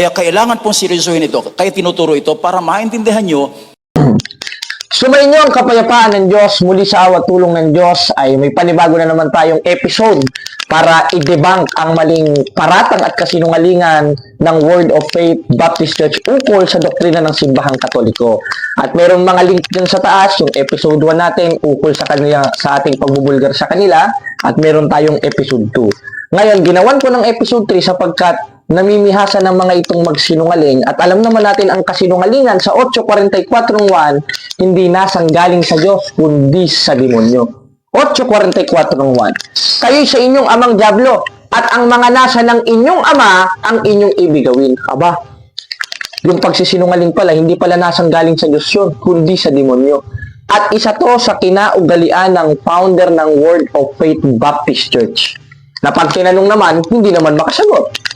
Kaya kailangan pong seryosohin ito. Kaya tinuturo ito para maintindihan nyo. Sumayin niyo ang kapayapaan ng Diyos. Muli sa awa tulong ng Diyos ay may panibago na naman tayong episode para i-debunk ang maling paratang at kasinungalingan ng Word of Faith Baptist Church ukol sa doktrina ng Simbahang Katoliko. At mayroong mga link dyan sa taas, yung episode 1 natin ukol sa kanila, sa ating pagbubulgar sa kanila, at meron tayong episode 2. Ngayon, ginawan ko ng episode 3 sapagkat namimihasa ng mga itong magsinungaling at alam naman natin ang kasinungalingan sa 8:44:1 hindi nasanggaling sa Diyos kundi sa demonyo. 8:44:1 Kayo'y sa inyong amang diablo at ang mga nasa ng inyong ama ang inyong ibigawin. Aba, yung pagsisinungaling pala hindi pala nasanggaling sa Diyos yun kundi sa demonyo. At isa to sa kinaugalian ng founder ng Word of Faith Baptist Church na pag tinanong naman hindi naman makasagot.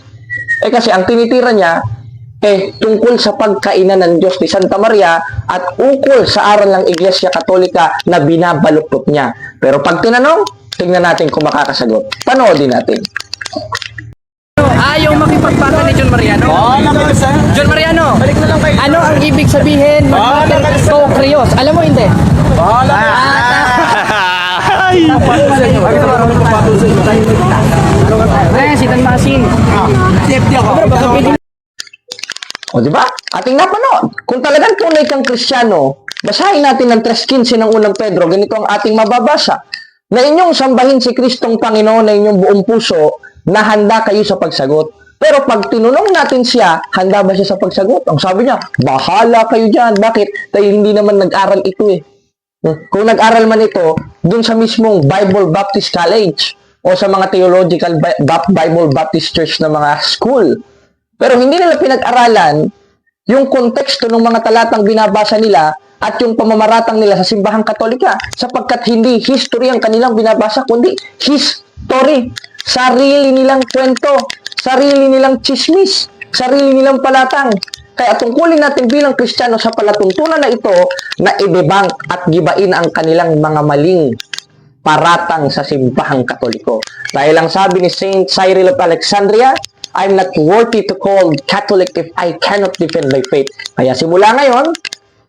Kasi ang tinitira niya, tungkol sa pagkainan ng Diyos ni Santa Maria at ukol sa aral ng Iglesia Katolika na binabaluktot niya. Pero pag tinanong, tingnan natin kung makakasagot. Panoodin natin. Ayaw makipagpata ni John Mariano. John Mariano, ano ang ibig sabihin mag-mater co-krios? Alam mo hindi? Si Dan Masin. O, di ba? Ating napanood. Kung talagang tunay kang Kristiyano, basahin natin ng 3:15 ng unang Pedro. Ganito ang ating mababasa. Na inyong sambahin si Kristong Panginoon na inyong buong puso, na handa kayo sa pagsagot. Pero pag tinunong natin siya, handa ba siya sa pagsagot? Ang sabi niya, bahala kayo dyan. Bakit? Dahil hindi naman nag-aral ito eh. Kung nag-aral man ito, dun sa mismong Bible Baptist College o sa mga theological Bible Baptist Church na mga school. Pero hindi nila pinag-aralan yung konteksto ng mga talatang binabasa nila at yung pamamaratang nila sa Simbahang Katolika sapagkat hindi history ang kanilang binabasa kundi history. Sarili nilang kwento, sarili nilang chismis, sarili nilang palatang. Kaya tungkulin natin bilang Kristiyano sa palatuntunan na ito na i-debunk at gibain ang kanilang mga maling paratang sa Simbahang Katoliko. Dahil ang sabi ni Saint Cyril of Alexandria, I'm not worthy to call Catholic if I cannot defend my faith. Kaya simula ngayon,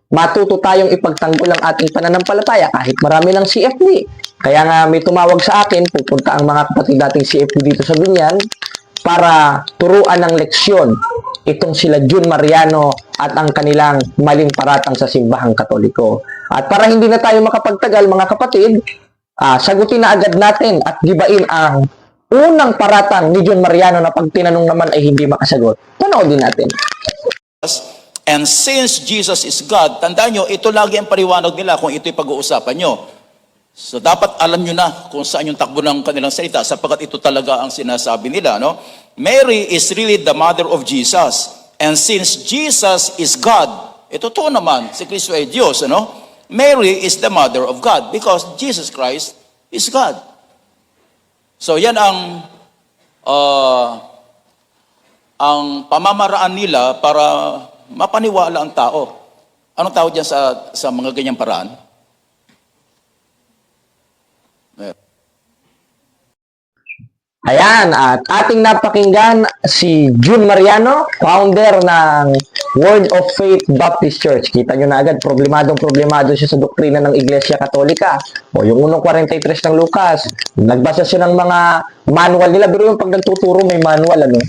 matuto tayong ipagtanggol ang ating pananampalataya kahit marami ng CFD. Kaya nga may tumawag sa akin, pupunta ang mga kapatid dating CFD dito sa Binyan para turuan ng leksyon itong sila Jun Mariano at ang kanilang maling paratang sa Simbahang Katoliko. At para hindi na tayo makapagtagal mga kapatid, sagutin na agad natin at gibain ang unang paratang ni Jun Mariano na pag tinanong naman ay hindi makasagot. Panoodin natin. And since Jesus is God, tandaan nyo, ito lagi ang paliwanag nila kung ito'y pag-uusapan nyo. So dapat alam nyo na kung saan yung takbo ng kanilang salita sapagkat ito talaga ang sinasabi nila. No? Mary is really the mother of Jesus. And since Jesus is God, ito to naman, si Kristo ay Diyos. Ano? Mary is the mother of God because Jesus Christ is God. So yan ang pamamaraan nila para mapaniwala ang tao. Anong tawag dyan sa mga ganyang paraan? Ayan, at ating napakinggan si Jun Mariano, founder ng Word of Faith Baptist Church. Kita nyo na agad, problemado siya sa doktrina ng Iglesia Katolika. O yung unang 43 ng Lucas, nagbasa siya ng mga manual nila. Pero yung pag nagtuturo may manual, ano?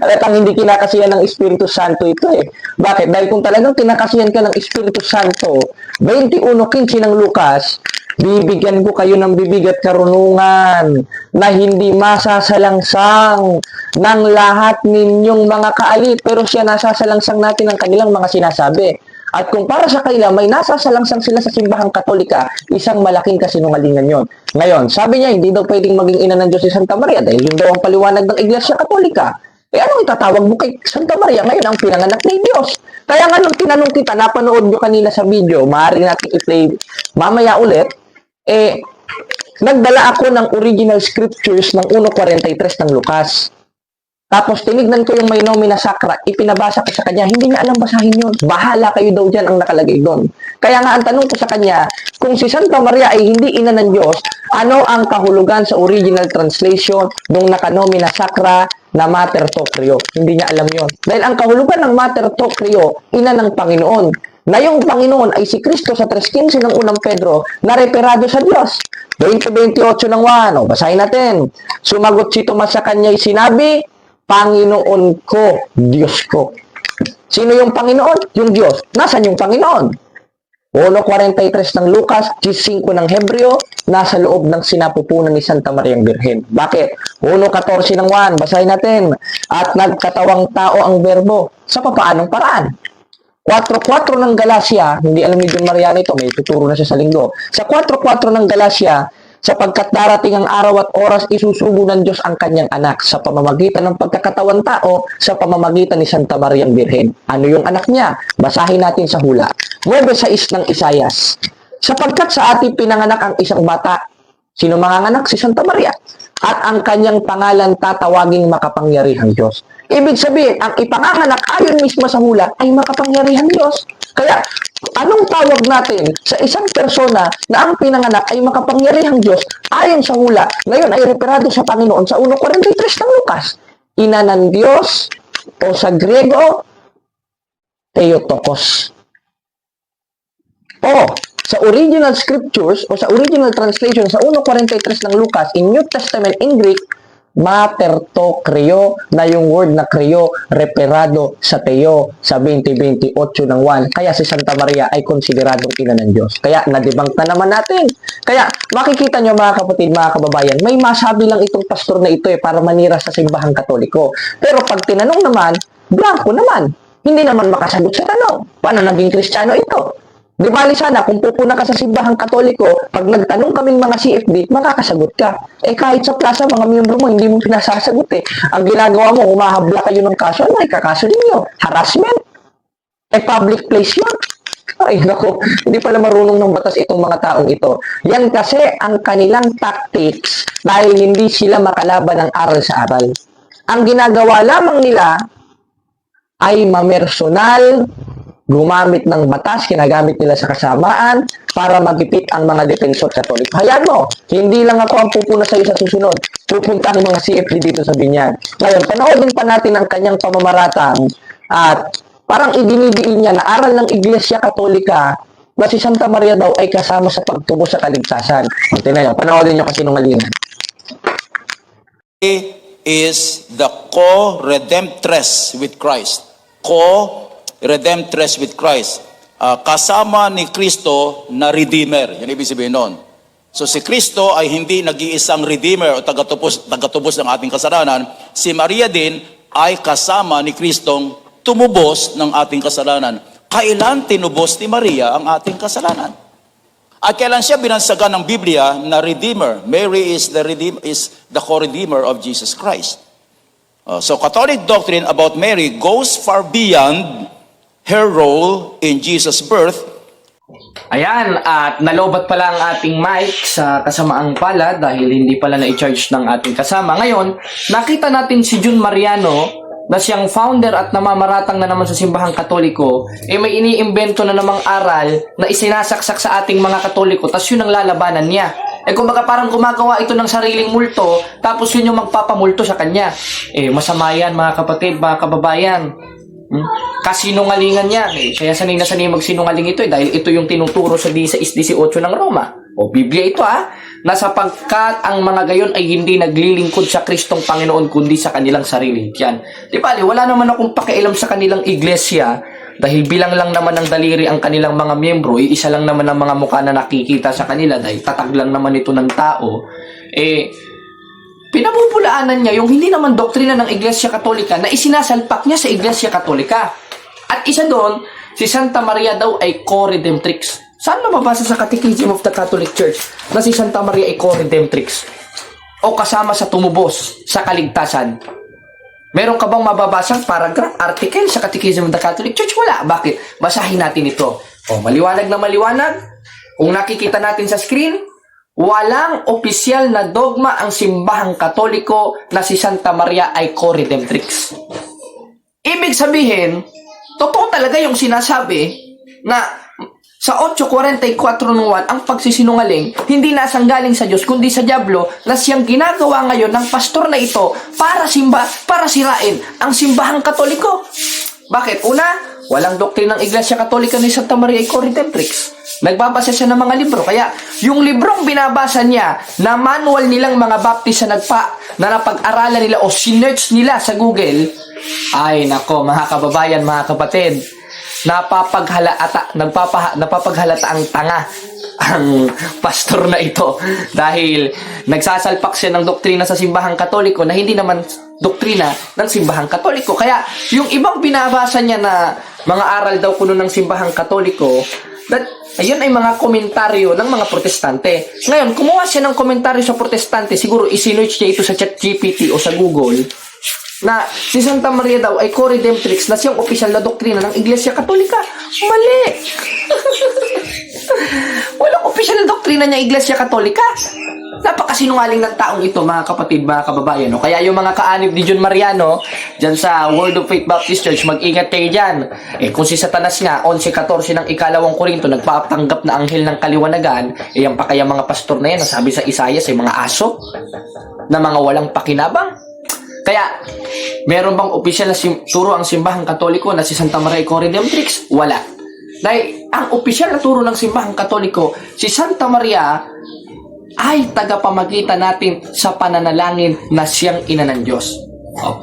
At ang hindi kinakasihan ng Espiritu Santo ito eh. Bakit? Dahil kung talagang kinakasihan ka ng Espiritu Santo, 21:15 ng Lucas, bibigyan ko kayo ng bibig at karunungan na hindi masasalangsang ng lahat ninyong mga kaalit. Pero siya nasasalangsang natin ang kanilang mga sinasabi. At kung para sa kanila may nasasalangsang sila sa Simbahang Katolika, isang malaking kasinungalingan yon. Ngayon, sabi niya hindi daw pwedeng maging ina ng Diyos si Santa Maria dahil yun daw ang paliwanag ng Iglesia Katolika. Anong itatawag mo kay Santa Maria? Ngayon ang pinanganak ni Diyos. Kaya nga nung tinanong kita, napanood nyo kanina sa video, maaari natin i-play mamaya ulit, nagdala ako ng original scriptures ng 1:43 ng Lucas. Tapos tinignan ko yung may nomina sacra, ipinabasa ko sa kanya, hindi niya alam basahin yun. Bahala kayo daw dyan ang nakalagay doon. Kaya nga ang tanong ko sa kanya, kung si Santa Maria ay hindi ina ng Diyos, ano ang kahulugan sa original translation nung nakanomina sacra na Mater Tocrio. Hindi niya alam yon. Dahil ang kahulugan ng Mater Tocrio, ina ng Panginoon, na yung Panginoon ay si Kristo sa 3:15 ng unang Pedro na reperado sa Diyos. 20:28 ng 1, basahin natin. Sumagot si Tomas sa kanya'y sinabi, Panginoon ko, Diyos ko. Sino yung Panginoon? Yung Diyos. Nasaan yung Panginoon? 1:43 ng Lucas, 5 ng Hebreo, nasa loob ng sinapupunan ni Santa Mariang Birhen. Bakit? 1:14 ng 1, basahin natin. At nagkatawang tao ang berbo. Sa papaanong paraan? 4:4 ng Galacia, hindi alam ni John Mariano ito, may tuturo na siya sa linggo. Sa 4:4 ng Galacia, sapagkat darating ang araw at oras, isusugo ng Diyos ang kanyang anak sa pamamagitan ng pagkakatawang tao, sa pamamagitan ni Santa Mariang Birhen. Ano yung anak niya? Basahin natin sa hula. 9:6 ng Isayas. Sapagkat sa ating pinanganak ang isang bata, sino manganganak? Si Santa Maria. At ang kanyang pangalan tatawaging makapangyarihang Diyos. Ibig sabihin, ang ipanganganak ayon mismo sa hula ay makapangyarihang Diyos. Kaya, anong tawag natin sa isang persona na ang pinanganak ay makapangyarihang Diyos ayon sa hula? Ngayon ay reperado sa Panginoon sa 1:43 ng Lucas. Ina ng Diyos o sa Grego, Theotokos. O, sa original scriptures o sa original translation sa 1:43 ng Lucas in New Testament in Greek, Mater Tocrio, na yung word na Creo reperado sa Teo sa 20:28 ng 1. Kaya si Santa Maria ay konsideradong ina ng Diyos. Kaya nadebunk na naman natin. Kaya makikita nyo mga kapatid, mga kababayan, may masabi lang itong pastor na ito para manira sa simbahang Katoliko. Pero pag tinanong naman, blanco naman. Hindi naman makasagot sa tanong. Paano naging Kristiyano ito? Di bali sana, kung pupuna ka sa simbahang Katoliko, pag nagtanong kaming mga CFD, makakasagot ka. Kahit sa plaza, mga miyembro mo, hindi mo pinasasagot Ang ginagawa mo, humahabla kayo ng kaso, ano, ikakaso ninyo? Harassment? Public place yun? Ay, naku, hindi pala marunong ng batas itong mga taong ito. Yan kasi ang kanilang tactics dahil hindi sila makalaban ng aral sa aral. Ang ginagawa lamang nila ay mamersonal, gumamit ng batas, kinagamit nila sa kasamaan para magipit ang mga defensor Katoliko. Hayaan mo, hindi lang ako ang pupuna sa iyo sa susunod. Pupunta ang mga CFD dito sa Binyan. Ngayon, panoodin pa natin ang kanyang pamamaratang at parang idinidiin niya na aral ng Iglesia Katolika na si Santa Maria daw ay kasama sa pagtubo sa kaligtasan. Tingnan niyo, panoodin niyo kasi nungalingan. Is the co-redemptress with Christ. Co-redemptress with Christ. Kasama ni Kristo na Redeemer. Yan ibig sabihin nun. So si Kristo ay hindi nag-iisang Redeemer o tagatubos ng ating kasalanan. Si Maria din ay kasama ni Kristong tumubos ng ating kasalanan. Kailan tinubos ni Maria ang ating kasalanan? At kailan siya binansagan ng Biblia na Redeemer? Mary is the co-redeemer of Jesus Christ. So Catholic doctrine about Mary goes far beyond her role in Jesus' birth. Ayan, at nalobat pala ang ating mic sa kasamaang pala dahil hindi pala na-charge ng ating kasama. Ngayon, nakita natin si John Mariano na siyang founder at namamaratang na naman sa simbahang Katoliko, may iniimbento na namang aral na isinasaksak sa ating mga Katoliko, tas yun ang lalabanan niya. Kumbaga parang gumagawa ito ng sariling multo, tapos yun yung magpapamulto sa kanya. Masama yan mga kapatid, mga kababayan. Kasinungalingan yan. Kaya sanay na sanay magsinungaling ito dahil ito yung tinuturo sa 16-18 ng Roma. O Biblia ito na sapagkat ang mga gayon ay hindi naglilingkod sa Kristong Panginoon kundi sa kanilang sarili. Yan. Di ba, wala naman akong pakialam sa kanilang iglesia dahil bilang lang naman ng daliri ang kanilang mga miyembro, isa lang naman ang mga mukha na nakikita sa kanila dahil tatag lang naman ito ng tao. Pinabubulaanan niya yung hindi naman doktrina ng Iglesia Katolika na isinasalpak niya sa Iglesia Katolika. At isa doon, si Santa Maria daw ay co-redemptrix. Saan mababasa sa Catechism of the Catholic Church na si Santa Maria ay co-redemptrix? O kasama sa tumubos sa kaligtasan? Meron ka bang mababasang paragraph, article sa Catechism of the Catholic Church? Wala. Bakit? Basahin natin ito. Maliwanag na maliwanag. Kung nakikita natin sa screen, walang opisyal na dogma ang simbahang Katoliko na si Santa Maria ay co-redemptrix. Ibig sabihin, totoo talaga yung sinasabi na Sa 8:44:1, ang pagsisinungaling hindi nasanggaling sa Diyos kundi sa dyablo na siyang ginagawa ngayon ng pastor na ito para sirain ang simbahang Katoliko. Bakit? Una, walang doktrinang Iglesia Katolika ni Santa Maria Redemptrix. Nagbabasa siya ng mga libro. Kaya, yung librong binabasa niya na manual nilang mga baptist na napag-aralan nila o sinerch nila sa Google, ay nako, mga kababayan, mga kapatid, napapaghalata ang tanga ang pastor na ito dahil nagsasalpak siya ng doktrina sa simbahang Katoliko na hindi naman doktrina ng simbahang Katoliko. Kaya yung ibang binabasa niya na mga aral daw kuno ng simbahang Katoliko, ayun ay mga komentaryo ng mga protestante. Ngayon, kumuha siya ng komentaryo sa protestante, siguro isinearch niya ito sa ChatGPT o sa Google, na si Santa Maria daw ay co-redemptrix na siyang opisyal na doktrina ng Iglesia Katolika. Mali! Walang opisyal na doktrina niya Iglesia Katolika. Napakasinungaling ng taong ito, mga kapatid, mga kababayan. No? Kaya yung mga kaanib ni John Mariano, dyan sa Word of Faith Baptist Church, mag-ingat kayo dyan. Kung si Satanas nga, 11:14 ng 2 Korinto, nagpapanggap na anghel ng kaliwanagan, yan pa kaya mga pastor na yan, nasabi sa Isaiah, ay mga aso, na mga walang pakinabang. Kaya, meron bang opisyal na turo ang simbahang Katoliko na si Santa Maria Redemptrix? Wala. Dahil ang opisyal na turo ng simbahang Katoliko, si Santa Maria ay tagapamagitan natin sa pananalangin na siyang ina ng Diyos. O,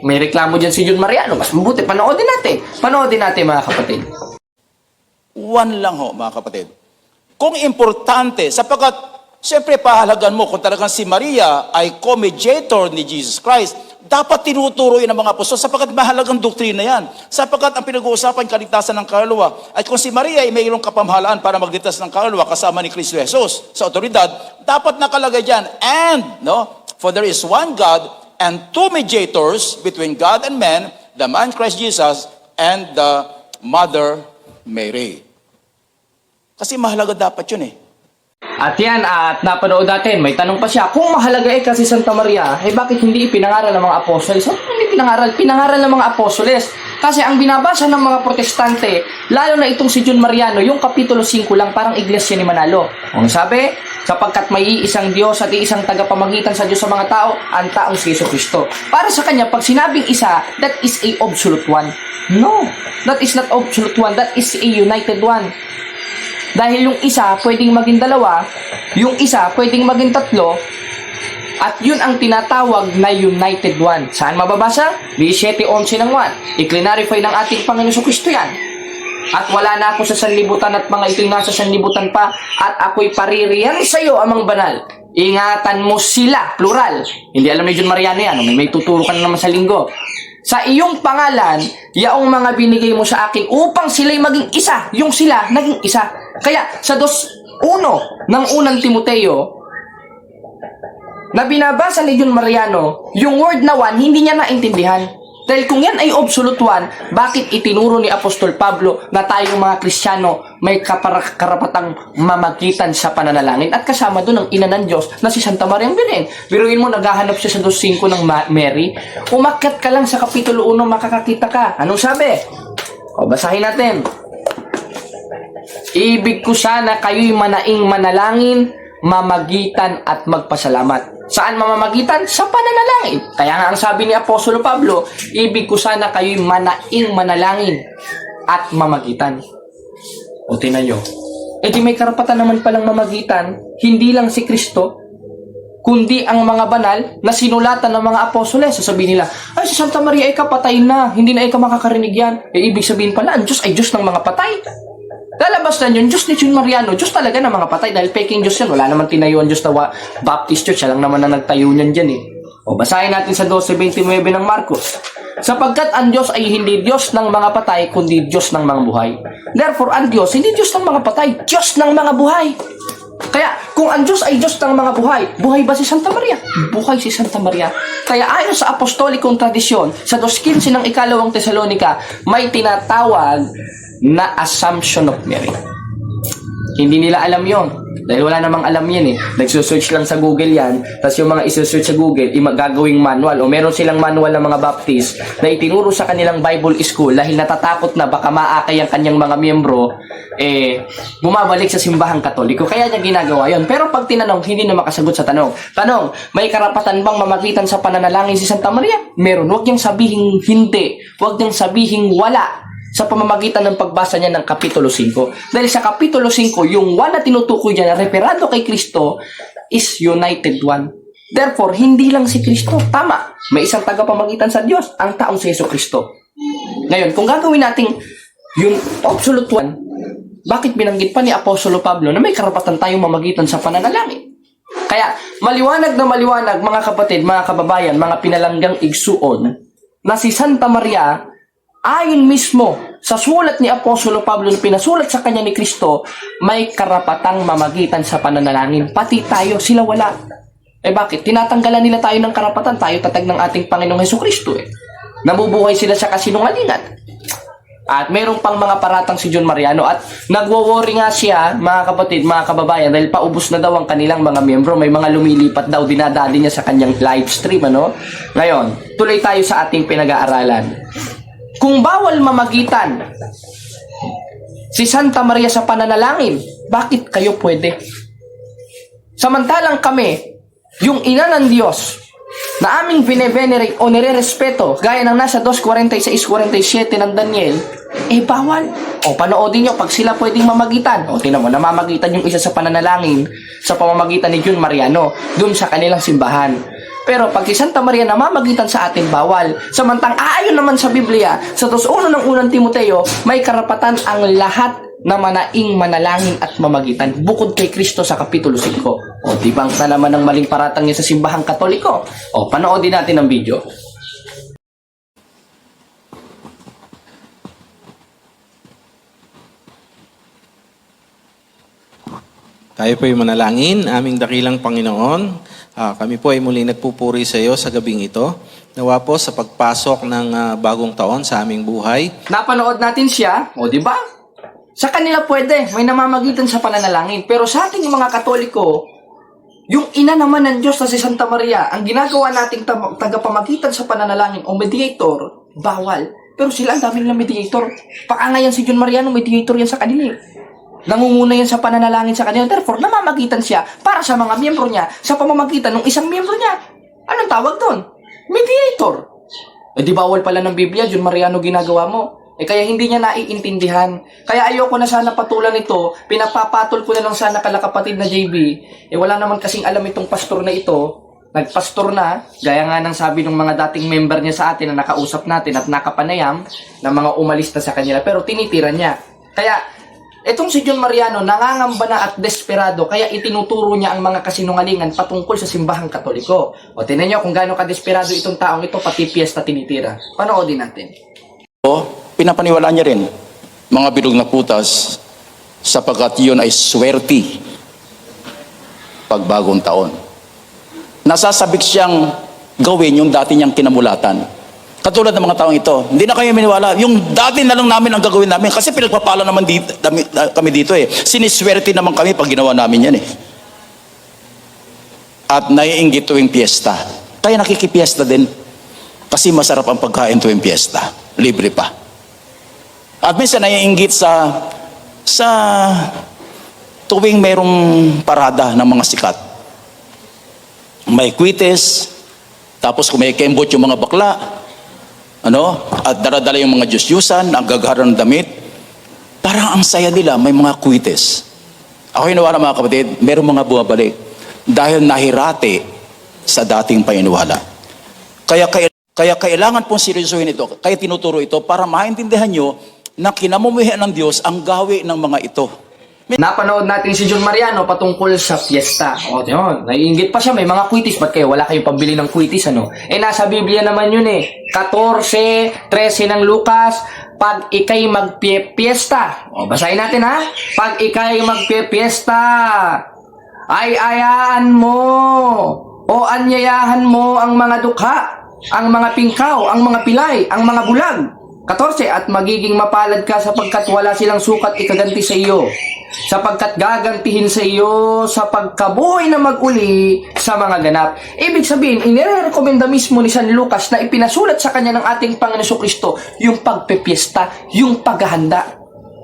may reklamo dyan si John Mariano. Mas mabuti, panoodin natin. Panoodin natin, mga kapatid. One lang ho, mga kapatid. Kung importante, sapagkat siyempre, pahalagan mo kung talagang si Maria ay co-mediator ni Jesus Christ, dapat tinuturo yun ng mga apostol sapagkat mahalagang doktrina yan. Sapagkat ang pinag-uusapan kaligtasan ng kaluluwa at kung si Maria ay mayroong kapamahalaan para magligtas ng kaluluwa kasama ni Kristo Jesus sa otoridad, dapat nakalagay dyan. And, for there is one God and two mediators between God and man, the man Christ Jesus and the Mother Mary. Kasi mahalaga dapat yun eh. At yan, at napanood natin, may tanong pa siya, kung mahalaga kasi Santa Maria, bakit hindi ipinangaral ng mga apostoles? Hindi pinangaral? Pinangaral ng mga apostoles. Kasi ang binabasa ng mga protestante, lalo na itong si John Mariano, yung kapitulo 5 lang, parang Iglesia ni Manalo. Ang sabi, sapagkat may iisang Diyos at iisang tagapamagitan sa Diyos sa mga tao, ang taong si Jesucristo. Para sa kanya, pag sinabing isa, that is a absolute one. No, that is not absolute one, that is a united one. Dahil yung isa pwedeng maging dalawa, yung isa pwedeng maging tatlo, at yun ang tinatawag na united one. Saan mababasa? 17:11 ng 1. I-clarify ng ating Panginoon Jesucristo yan. At wala na ako sa sanlibutan at mga ito'y nasa sanlibutan pa, at ako'y paririyan sa iyo, amang banal. Ingatan mo sila, plural. Hindi alam ni John Mariano yan, may tuturo ka na naman sa linggo. Sa iyong pangalan, yaong mga binigay mo sa akin upang sila'y maging isa. Yung sila, naging isa. Kaya sa 2:1 ng unang Timoteo, na binabasa ni John Mariano, yung word na one, hindi niya naintindihan. Dahil kung yan ay absolute one, bakit itinuro ni Apostol Pablo na tayong mga Kristiyano may karapatang mamagitan sa pananalangin at kasama doon ang ina ng Diyos na si Santa Maria Virgen. Biruin mo, naghahanap siya sa 2:5 ng Mary. Umakyat ka lang sa kapitulo 1, makakakita ka. Anong sabi? O, basahin natin. Ibig ko sana kayo'y manaing manalangin, mamagitan at magpasalamat. Saan mamamagitan? Sa pananalangin. Kaya nga ang sabi ni Apostol Pablo, ibig ko sana kayo'y manaing manalangin at mamagitan. O tingnan nyo. Di may karapatan naman palang mamagitan, hindi lang si Kristo, kundi ang mga banal na sinulatan ng mga apostoles. Sasabihin nila, ay si Santa Maria ay kapatay na, hindi na ay ka makakarinig yan. Ibig sabihin pala, ang Diyos ay Diyos ng mga patay. Lalabas na yun, Diyos ni John Mariano, Diyos talaga ng mga patay dahil peking Diyos yan. Wala naman tinayuan Diyos na Baptist Church, siya lang naman na nagtayo niyan dyan eh. O basahin natin sa 12:29 ng Marcos. Sapagkat ang Diyos ay hindi Diyos ng mga patay, kundi Diyos ng mga buhay. Therefore, ang Diyos, hindi Diyos ng mga patay, Diyos ng mga buhay. Kaya, kung ang Diyos ay Diyos ng mga buhay, buhay ba si Santa Maria? Buhay si Santa Maria. Kaya ayon sa apostolikong tradisyon, sa 2:15 ng 2 Tesalonica, may tinatawag na Assumption of Mary. Hindi nila alam yon. Dahil wala namang alam yan eh. Nagsusearch lang sa Google yan, tapos yung mga isusearch sa Google, gagawing manual, o meron silang manual ng mga Baptist na itinuro sa kanilang Bible school dahil natatakot na baka maakay ang kanyang mga miyembro, bumabalik sa simbahang Katoliko. Kaya niya ginagawa yon. Pero pag tinanong, hindi na makasagot sa tanong. Tanong, may karapatan bang mamagitan sa pananalangin si Santa Maria? Meron. Huwag niyang sabihing hindi. Huwag niyang sabihing wala sa pamamagitan ng pagbasa niya ng Kapitulo 5. Dahil sa Kapitulo 5, yung one na tinutukoy niya na referado kay Kristo is united one. Therefore, hindi lang si Kristo. Tama. May isang tagapamagitan sa Diyos, ang taong si Yesu Kristo. Ngayon, kung gagawin natin yung absolute one, bakit binanggit pa ni Apostolo Pablo na may karapatan tayong mamagitan sa pananalangin? Kaya, maliwanag na maliwanag, mga kapatid, mga kababayan, mga pinalanggang igsuon, na si Santa Maria, ayon mismo sa sulat ni Apostolo Pablo na pinasulat sa kanya ni Kristo, may karapatang mamagitan sa pananalangin. Pati tayo, sila wala. Bakit? Tinatanggalan nila tayo ng karapatan. Tayo tatag ng ating Panginoong Hesukristo Nabubuhay sila sa kasinungalingan. At mayroong pang mga paratang si John Mariano at nagwo-worry nga siya, mga kapatid, mga kababayan, dahil paubos na daw ang kanilang mga miyembro. May mga lumilipat daw, dinadali niya sa kanyang live stream. Ngayon, tuloy tayo sa ating pinag-aaralan. Kung bawal mamagitan si Santa Maria sa pananalangin, bakit kayo pwede? Samantalang kami, yung ina ng Diyos, na aming bine-venerate o nire-respeto, gaya ng nasa 2:46-47 ng Daniel, bawal. O, panoodin nyo, pag sila pwedeng mamagitan. O, tinan mo, namamagitan yung isa sa pananalangin sa pamamagitan ni John Mariano, dun sa kanilang simbahan. Pero pag si Santa Maria namamagitan sa atin, bawal. Samantang aayon naman sa Biblia, sa 2:1 ng unang Timoteo, may karapatan ang lahat na manaing manalangin at mamagitan bukod kay Kristo sa Kapitulo 5. O, dibang na naman ang maling paratang niya sa simbahang Katoliko. O, panoodin natin ang video. Tayo po ay manalangin, aming dakilang Panginoon. Kami po ay muling nagpupuri sa iyo sa gabing ito. Nawa po sa pagpasok ng bagong taon sa aming buhay. Napanood natin siya, o di ba? Sa kanila pwede, may namamagitan sa pananalangin. Pero sa ating mga Katoliko, yung ina naman ng Diyos na si Santa Maria, ang ginagawa nating tagapamagitan sa pananalangin o mediator, bawal. Pero sila ang daming na mediator. Pakangayan si John Mariano, mediator yan sa kanila. Nangunguna yan sa pananalangin sa kanila. Therefore, namamagitan siya para sa mga miyembro niya sa pamamagitan ng isang miyembro niya. Anong tawag doon? Mediator. Di bawal pala ng Biblia, John Mariano ginagawa mo. Kaya hindi niya naiintindihan. Kaya ayoko na sana patulan ito. Pinapapatol ko na lang sana kala kapatid na JB. Wala naman kasing alam itong pastor na ito. Nagpastor na, gaya nga ng sabi ng mga dating member niya sa atin na nakausap natin at nakapanayam na mga umalis na sa kanila. Pero tinitira niya. Kaya itong si John Mariano nangangamba na at desperado. Kaya itinuturo niya ang mga kasinungalingan patungkol sa simbahang Katoliko. O tinan niyo kung gaano ka-desperado itong taong ito, pati piyesta tinitira. Panoodin natin. Pinapaniwalaan niya rin mga bilog na putas sapagkat yun ay swerte pag bagong taon. Nasasabik siyang gawin yung dati niyang kinamulatan. Katulad ng mga taong ito, hindi na kayo miniwala. Yung dati na lang namin ang gagawin namin kasi pinagpapala naman dito, kami dito Siniswerte naman kami pag ginawa namin yan At naiinggit tuwing piyesta. Kaya nakikipiesta din kasi masarap ang pagkain tuwing piyesta. Libre pa. At minsan naiinggit sa tuwing merong parada ng mga sikat. May kwites, tapos kung may kembot yung mga bakla, at daradala yung mga Diyos-Diyusan, ang gagara ng damit, parang ang saya nila, may mga kwites. Ako hinawa mga kapatid, merong mga bumabalik dahil nahirate sa dating paniniwala. Kaya kailangan pong seryosohin ito, kaya tinuturo ito para maintindihan nyo na kinamumuhian ng Diyos ang gawi ng mga ito. Napanood natin si John Mariano patungkol sa fiesta. O, yun. Naiinggit pa siya. May mga kwitis. Ba't kayo? Wala kayong pambili ng kwitis, nasa Biblia naman yun 14, 13 ng Lucas. Pag ikay magpiesta. O, basahin natin Pag ikay magpiesta, ay ayaan mo o anyayahan mo ang mga dukha, ang mga pingkaw, ang mga pilay, ang mga bulag. 14, at magiging mapalad ka sapagkat wala silang sukat ikaganti sa iyo, sapagkat gagantihin sa iyo sa pagkabuhay na mag-uli sa mga ganap. Ibig sabihin, inirekomenda mismo ni San Lucas na ipinasulat sa kanya ng ating Panginoon Kristo yung pagpepiesta, yung paghahanda.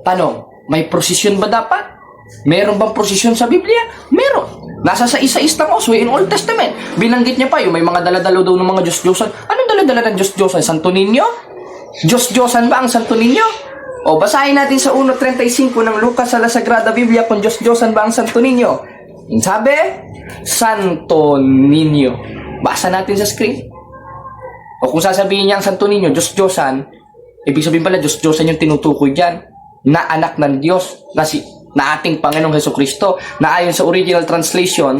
Tanong, may prosesyon ba dapat? Meron bang prosesyon sa Biblia? Meron. Nasa sa isa-is ng Oswe in Old Testament. Binanggit niya pa yung may mga daladalo daw ng mga Diyos-Diyosan. Anong daladala ng Diyos-Diyosan? Santo Niño? Diyos-Diyosan ba ang Santo Niño? O basahin natin sa 1.35 ng Lucas sa La Sagrada Biblia kung Diyos-Diyosan ba ang Santo Niño. Yung sabi, Santo Niño. Basa natin sa screen. O kung sasabihin niya ang Santo Niño, Diyos-Diyosan, ibig sabihin pala Diyos-Diyosan yung tinutukoy dyan, na anak ng Diyos, na ating Panginoong Hesukristo, na ayon sa original translation,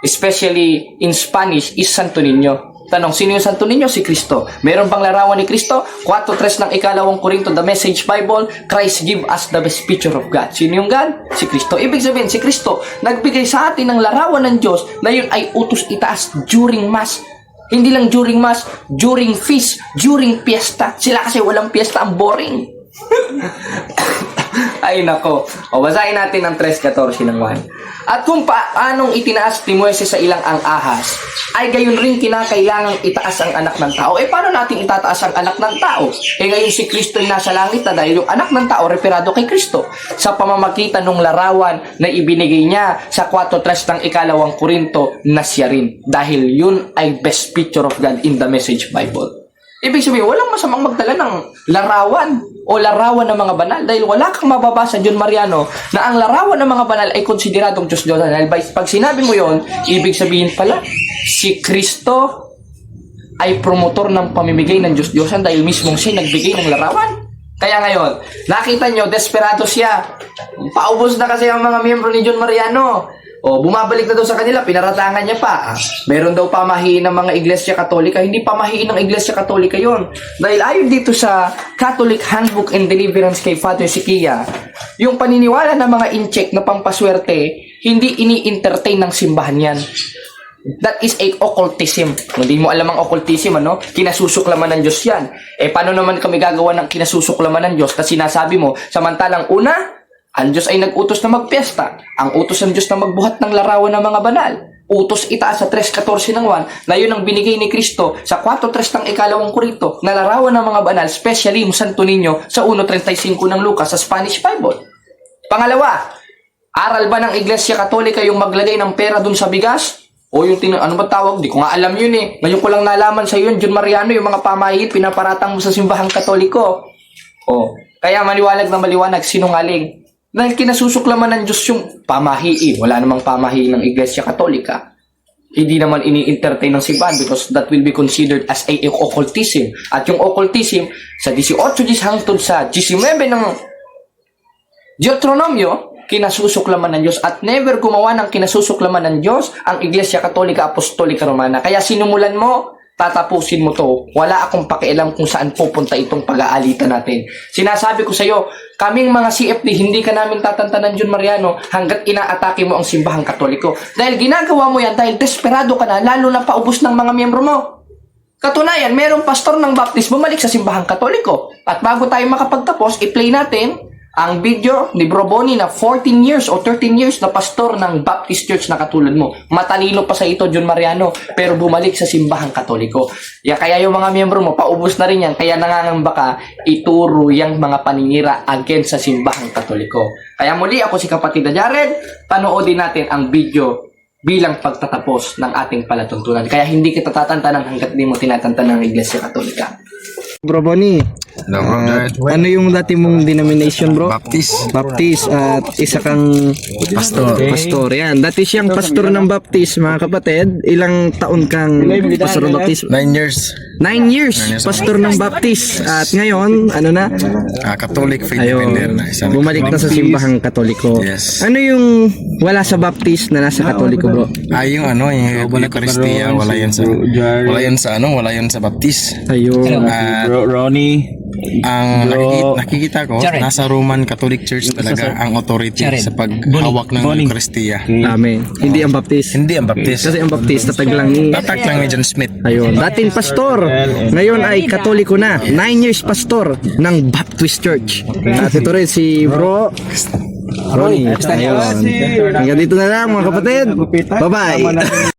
especially in Spanish, is Santo Niño. Tanong, sino yung Santo Niño? Si Kristo. Meron bang larawan ni Kristo? 4.3 ng ikalawang Korinto, The Message Bible, Christ give us the best picture of God. Sino yung God? Si Kristo. Ibig sabihin, si Kristo, nagbigay sa atin ng larawan ng Diyos na yun ay utos itaas during Mass. Hindi lang during Mass, during feast, during fiesta. Sila kasi walang fiesta, ang boring. Ay nako. O basahin natin ang 3.14 ng 1. At kung paanong itinaas ni Moises sa ilang ang ahas, ay gayon rin kinakailangang itaas ang anak ng tao. Paano natin itataas ang anak ng tao? Ngayon si Kristo ay nasa langit na dahil yung anak ng tao referado kay Kristo sa pamamagitan ng larawan na ibinigay niya sa 4.3 ng ikalawang Korinto na siya rin. Dahil yun ay best picture of God in the Message Bible. Ibig sabihin, walang masamang magdala ng larawan o larawan ng mga banal dahil wala kang mababasa, John Mariano, na ang larawan ng mga banal ay konsideradong Diyos-Diyosan. Dahil pag sinabi mo yon, ibig sabihin pala, si Kristo ay promotor ng pamimigay ng Diyos-Diyosan dahil mismong siya nagbigay ng larawan. Kaya ngayon, nakita nyo, desperado siya. Paubos na kasi ang mga miyembro ni John Mariano. O, bumabalik na daw sa kanila, pinaratangan niya pa. Meron daw pamahiin ng mga Iglesia Katolika. Hindi pamahiin ng Iglesia Katolika yon. Dahil ayon dito sa Catholic Handbook and Deliverance kay Father Siquia, yung paniniwala ng mga in-check na pampaswerte, hindi ini-entertain ng simbahan yan. That is a occultism. Hindi mo alam ang occultism, ano? Kinasusuklaman ng Diyos yan. Paano naman kami gagawa ng kinasusuklaman ng Diyos? Kasi sinasabi mo, samantalang una, ang Diyos ay nag-utos na magpiesta. Ang utos ng Diyos na magbuhat ng larawan ng mga banal. Utos itaas sa 3.14 ng 1 na yun ang binigay ni Kristo sa 4.3 ng ikalawang Korinto na larawan ng mga banal, especially yung Santo Niño sa 1.35 ng Lucas sa Spanish Bible. Pangalawa, aral ba ng Iglesia Katolika yung maglagay ng pera dun sa bigas? O yung ano ba tawag? Di ko nga alam yun eh. Ngayon ko lang nalaman sa yun, John Mariano, yung mga pamahiin, pinaparatang mo sa simbahang Katoliko. Kaya maliwanag na maliwanag, sinungaling. Dahil kinasusuklaman ng Diyos yung pamahiin. Wala namang pamahiin ng Iglesia Katolika. Hindi naman ini-entertain ng simbahan because that will be considered as a occultism. At yung occultism, sa 18 hangtod sa 19 ng Deuteronomio, kinasusuklaman ng Diyos at never gumawa ng kinasusuklaman ng Diyos ang Iglesia Katolika Apostolika Romana. Kaya sinumulan mo, tatapusin mo to. Wala akong pakialam kung saan pupunta itong pag-aalitan natin. Sinasabi ko sa iyo, kaming mga CFD, hindi ka namin tatantanan, John Mariano, hanggat inaatake mo ang simbahang Katoliko. Dahil ginagawa mo yan dahil desperado ka na, lalo na paubos ng mga miyembro mo. Katunayan, merong pastor ng Baptist bumalik sa simbahang Katoliko. At bago tayo makapagtapos, i-play natin ang video ni Bro Bonnie na 14 years o 13 years na pastor ng Baptist Church na katulad mo. Matalino pa sa ito, John Mariano, pero bumalik sa simbahang Katoliko. Kaya yung mga miyembro mo, paubos na rin yan. Kaya nangangamba ka, ituro yung mga paninira against sa simbahang Katoliko. Kaya muli ako si Kapatid Jared, panoodin natin ang video bilang pagtatapos ng ating palatuntunan. Kaya hindi kita tatantanan hanggat di mo tinatantanan ng Iglesia Katolika. Bro Bonnie, ano yung dati mong denomination, bro? Baptist at isa kang pastor. Yan. Dati siyang pastor ng Baptist, mga kapatid. Ilang taon kang pastor ng Baptist? 9 years. 9 years, pastor ng Baptist. At ngayon, ano na? Catholic faith Ayun, defender na. bumalik na sa simbahang Katoliko. Yes. Ano yung wala sa Baptist na nasa Katoliko, bro? Yung Eucharistia, wala yan sa Baptist. Ayun. Ah, Ronnie. Ang nakikita ko, nasa Roman Catholic Church talaga ang authority sa paghawak ng Eucharistia. Amen. Hindi ang Baptist. Hindi ang Baptist. Kasi ang Baptist tatag lang ni Tatak lang ni John Smith. Ayun, dating pastor. Ngayon ay Katoliko na. 9 years pastor ng Baptist Church. At ito rin si Bro Ronnie. Ayun. Hanggang dito na lang mga kapatid. Bye-bye.